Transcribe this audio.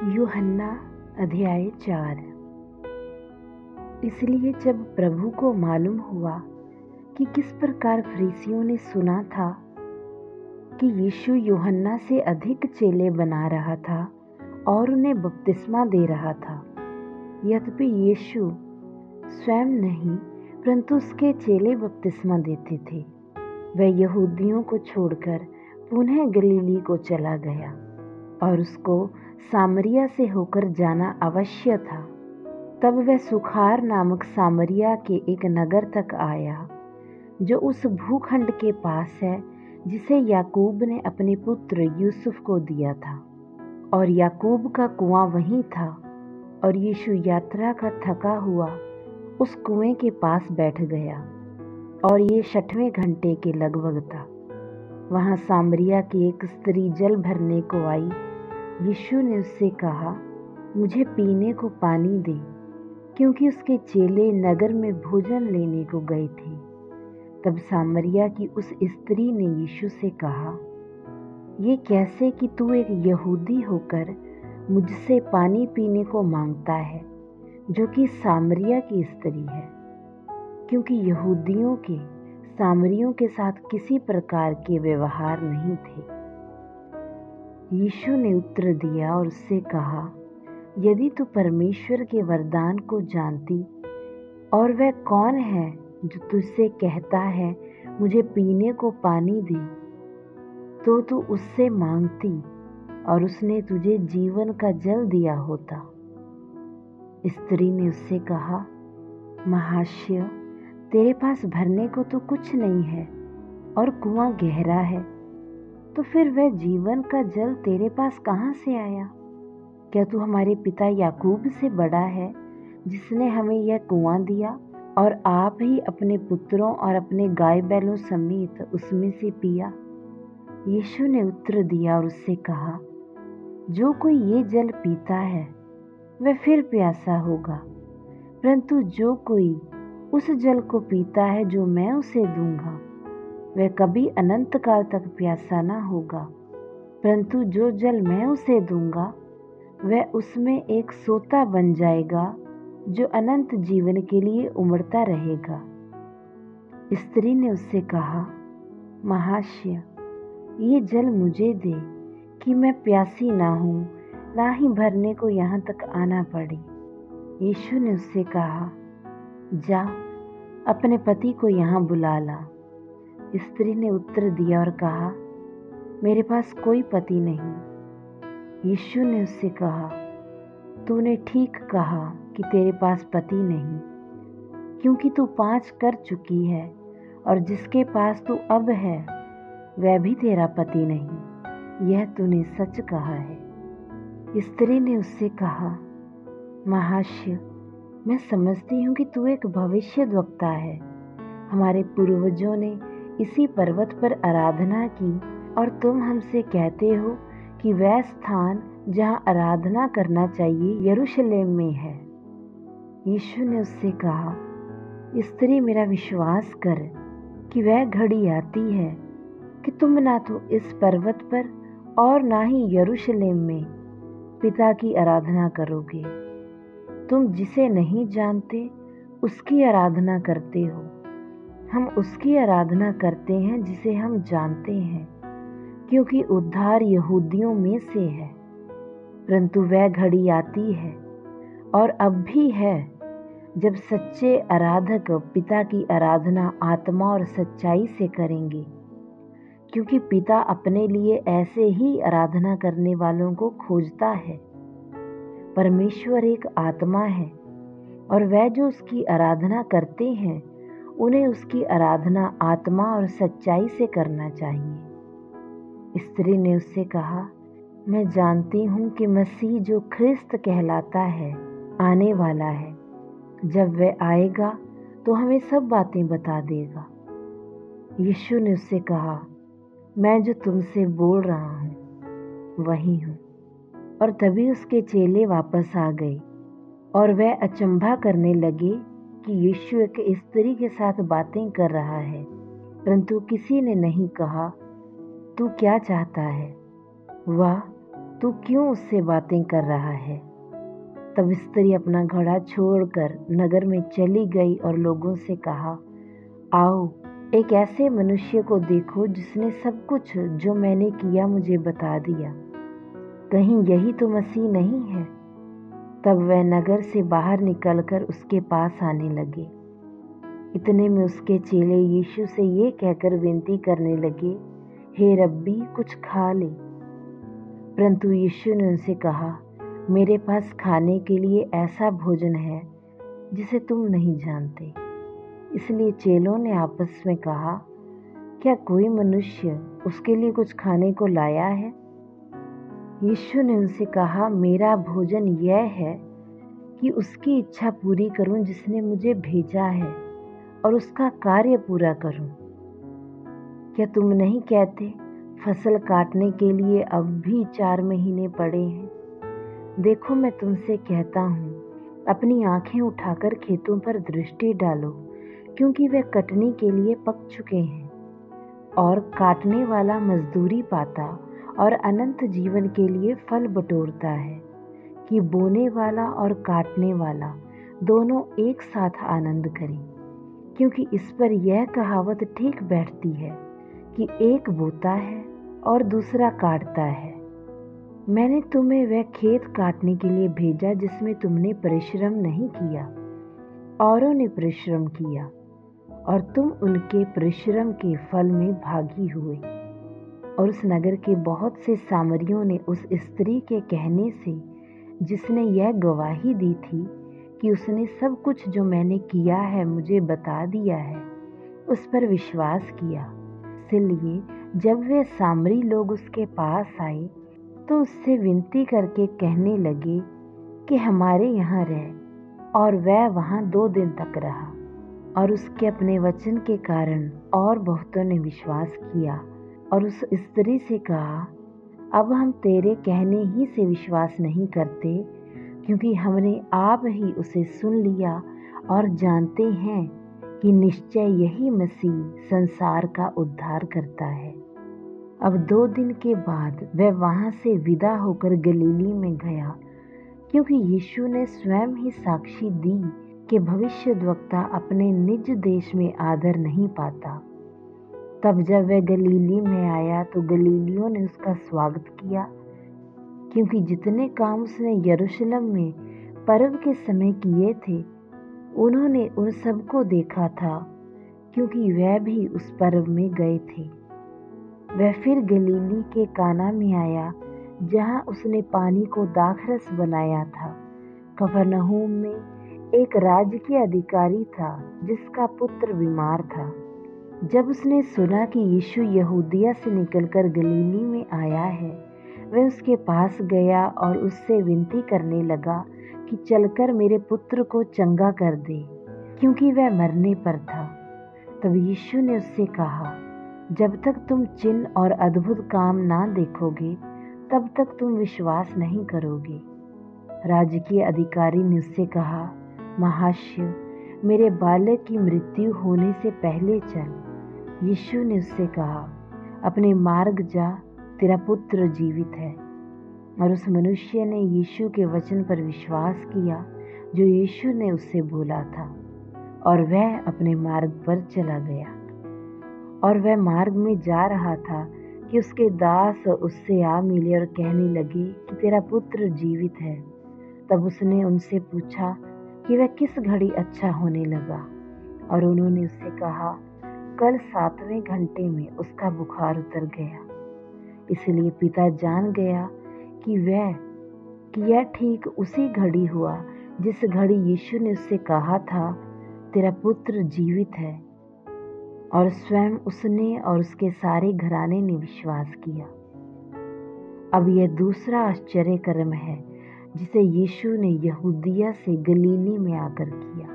यूहन्ना अध्याय 4। इसलिए जब प्रभु को मालूम हुआ कि किस प्रकार फरीसियों ने सुना था कि यीशु यूहन्ना से अधिक चेले बना रहा था और उन्हें बपतिस्मा दे रहा था, यद्यपि यीशु स्वयं नहीं परंतु उसके चेले बपतिस्मा देते थे, वह यहूदियों को छोड़कर पुनः गलीली को चला गया और उसको सामरिया से होकर जाना अवश्य था। तब वह सुखार नामक सामरिया के एक नगर तक आया जो उस भूखंड के पास है जिसे याकूब ने अपने पुत्र यूसुफ को दिया था, और याकूब का कुआं वहीं था। और यीशु यात्रा का थका हुआ उस कुएं के पास बैठ गया, और ये 6वें घंटे के लगभग था। वहां सामरिया की एक स्त्री जल भरने को आई। यीशु ने उससे कहा, मुझे पीने को पानी दे, क्योंकि उसके चेले नगर में भोजन लेने को गए थे। तब सामरिया की उस स्त्री ने यीशु से कहा, ये कैसे कि तू एक यहूदी होकर मुझसे पानी पीने को मांगता है, जो कि सामरिया की स्त्री है। क्योंकि यहूदियों के सामरियों के साथ किसी प्रकार के व्यवहार नहीं थे। यीशु ने उत्तर दिया और उससे कहा, यदि तू परमेश्वर के वरदान को जानती और वह कौन है जो तुझसे कहता है मुझे पीने को पानी दे, तो तू उससे मांगती और उसने तुझे जीवन का जल दिया होता। स्त्री ने उससे कहा, महाशय, तेरे पास भरने को तो कुछ नहीं है और कुआं गहरा है, तो फिर वह जीवन का जल तेरे पास कहाँ से आया? क्या तू हमारे पिता याकूब से बड़ा है, जिसने हमें यह कुआं दिया और आप ही अपने पुत्रों और अपने गाय बैलों समेत उसमें से पिया? यीशु ने उत्तर दिया और उससे कहा, जो कोई ये जल पीता है वह फिर प्यासा होगा, परंतु जो कोई उस जल को पीता है जो मैं उसे दूंगा, वह कभी अनंत काल तक प्यासा ना होगा, परंतु जो जल मैं उसे दूंगा वह उसमें एक सोता बन जाएगा जो अनंत जीवन के लिए उमड़ता रहेगा। स्त्री ने उससे कहा, महाशय, ये जल मुझे दे कि मैं प्यासी ना हूँ, ना ही भरने को यहाँ तक आना पड़े। यीशु ने उससे कहा, जा, अपने पति को यहाँ बुला ला। स्त्री ने उत्तर दिया और कहा, मेरे पास कोई पति नहीं। यीशु ने उससे कहा, तूने ठीक कहा कि तेरे पास पति नहीं, क्योंकि तू 5 कर चुकी है और जिसके पास तू अब है वह भी तेरा पति नहीं। यह तूने सच कहा है। स्त्री ने उससे कहा, महाशय, मैं समझती हूँ कि तू एक भविष्यद्वक्ता है। हमारे पूर्वजों ने इसी पर्वत पर आराधना की और तुम हमसे कहते हो कि वह स्थान जहाँ आराधना करना चाहिए यरूशलेम में है। यीशु ने उससे कहा, स्त्री, मेरा विश्वास कर कि वह घड़ी आती है कि तुम ना तो इस पर्वत पर और ना ही यरूशलेम में पिता की आराधना करोगे। तुम जिसे नहीं जानते उसकी आराधना करते हो। हम उसकी आराधना करते हैं जिसे हम जानते हैं, क्योंकि उद्धार यहूदियों में से है। परंतु वह घड़ी आती है और अब भी है जब सच्चे आराधक पिता की आराधना आत्मा और सच्चाई से करेंगे, क्योंकि पिता अपने लिए ऐसे ही आराधना करने वालों को खोजता है। परमेश्वर एक आत्मा है और वह जो उसकी आराधना करते हैं उन्हें उसकी आराधना आत्मा और सच्चाई से करना चाहिए। स्त्री ने उससे कहा, मैं जानती हूँ कि मसीह जो ख्रिस्त कहलाता है आने वाला है। जब वह आएगा तो हमें सब बातें बता देगा। यीशु ने उससे कहा, मैं जो तुमसे बोल रहा हूँ वही हूँ। और तभी उसके चेले वापस आ गए और वह अचंभा करने लगे कि यीशु एक स्त्री के साथ बातें कर रहा है, परंतु किसी ने नहीं कहा, तू क्या चाहता है? वह तू क्यों उससे बातें कर रहा है? तब स्त्री अपना घड़ा छोड़कर नगर में चली गई और लोगों से कहा, आओ, एक ऐसे मनुष्य को देखो जिसने सब कुछ जो मैंने किया मुझे बता दिया। कहीं यही तो मसीह नहीं है? तब वह नगर से बाहर निकलकर उसके पास आने लगे। इतने में उसके चेले यीशु से ये कहकर विनती करने लगे, हे रब्बी, कुछ खा ले। परंतु यीशु ने उनसे कहा, मेरे पास खाने के लिए ऐसा भोजन है जिसे तुम नहीं जानते। इसलिए चेलों ने आपस में कहा, क्या कोई मनुष्य उसके लिए कुछ खाने को लाया है? यीशु ने उनसे कहा, मेरा भोजन यह है कि उसकी इच्छा पूरी करूं जिसने मुझे भेजा है और उसका कार्य पूरा करूं। क्या तुम नहीं कहते, फसल काटने के लिए अब भी 4 महीने पड़े हैं? देखो, मैं तुमसे कहता हूँ, अपनी आंखें उठाकर खेतों पर दृष्टि डालो, क्योंकि वे कटने के लिए पक चुके हैं। और काटने वाला मजदूरी पाता और अनंत जीवन के लिए फल बटोरता है कि बोने वाला और काटने वाला दोनों एक साथ आनंद करें। क्योंकि इस पर यह कहावत ठीक बैठती है कि एक बोता है और दूसरा काटता है। मैंने तुम्हें वह खेत काटने के लिए भेजा जिसमें तुमने परिश्रम नहीं किया, औरों ने परिश्रम किया, और तुम उनके परिश्रम के फल में भागी हुए। और उस नगर के बहुत से सामरियों ने उस स्त्री के कहने से, जिसने यह गवाही दी थी कि उसने सब कुछ जो मैंने किया है मुझे बता दिया है, उस पर विश्वास किया। इसलिए जब वे सामरी लोग उसके पास आए तो उससे विनती करके कहने लगे कि हमारे यहाँ रह। और वह वहाँ 2 दिन तक रहा। और उसके अपने वचन के कारण और बहुतों ने विश्वास किया। और उस स्त्री से कहा, अब हम तेरे कहने ही से विश्वास नहीं करते, क्योंकि हमने आप ही उसे सुन लिया और जानते हैं कि निश्चय यही मसीह संसार का उद्धार करता है। अब 2 दिन के बाद वह वहाँ से विदा होकर गलीली में गया, क्योंकि यीशु ने स्वयं ही साक्षी दी कि भविष्यद्वक्ता अपने निज देश में आदर नहीं पाता। तब जब वह गलीली में आया तो गलीलियों ने उसका स्वागत किया, क्योंकि जितने काम उसने यरूशलेम में पर्व के समय किए थे उन्होंने उन सबको देखा था, क्योंकि वह भी उस पर्व में गए थे। वह फिर गलीली के काना में आया, जहाँ उसने पानी को दाखरस बनाया था। कफरनहूम में एक राजकीय अधिकारी था जिसका पुत्र बीमार था। जब उसने सुना कि यीशु यहूदिया से निकलकर गलीली में आया है, वह उसके पास गया और उससे विनती करने लगा कि चलकर मेरे पुत्र को चंगा कर दे, क्योंकि वह मरने पर था। तब यीशु ने उससे कहा, जब तक तुम चिन्ह और अद्भुत काम ना देखोगे तब तक तुम विश्वास नहीं करोगे। राजकीय अधिकारी ने उससे कहा, महाशय, मेरे बालक की मृत्यु होने से पहले चल। यीशु ने उससे कहा, अपने मार्ग जा, तेरा पुत्र जीवित है। और उस मनुष्य ने यीशु के वचन पर विश्वास किया जो यीशु ने उससे बोला था, और वह अपने मार्ग पर चला गया। और वह मार्ग में जा रहा था कि उसके दास उससे आ मिले और कहने लगे कि तेरा पुत्र जीवित है। तब उसने उनसे पूछा कि वह किस घड़ी अच्छा होने लगा, और उन्होंने उससे कहा, कल 7वें घंटे में उसका बुखार उतर गया। इसलिए पिता जान गया कि यह ठीक उसी घड़ी हुआ जिस घड़ी यीशु ने उससे कहा था, तेरा पुत्र जीवित है। और स्वयं उसने और उसके सारे घराने ने विश्वास किया। अब यह दूसरा आश्चर्य कर्म है जिसे यीशु ने यहूदिया से गलीली में आकर किया।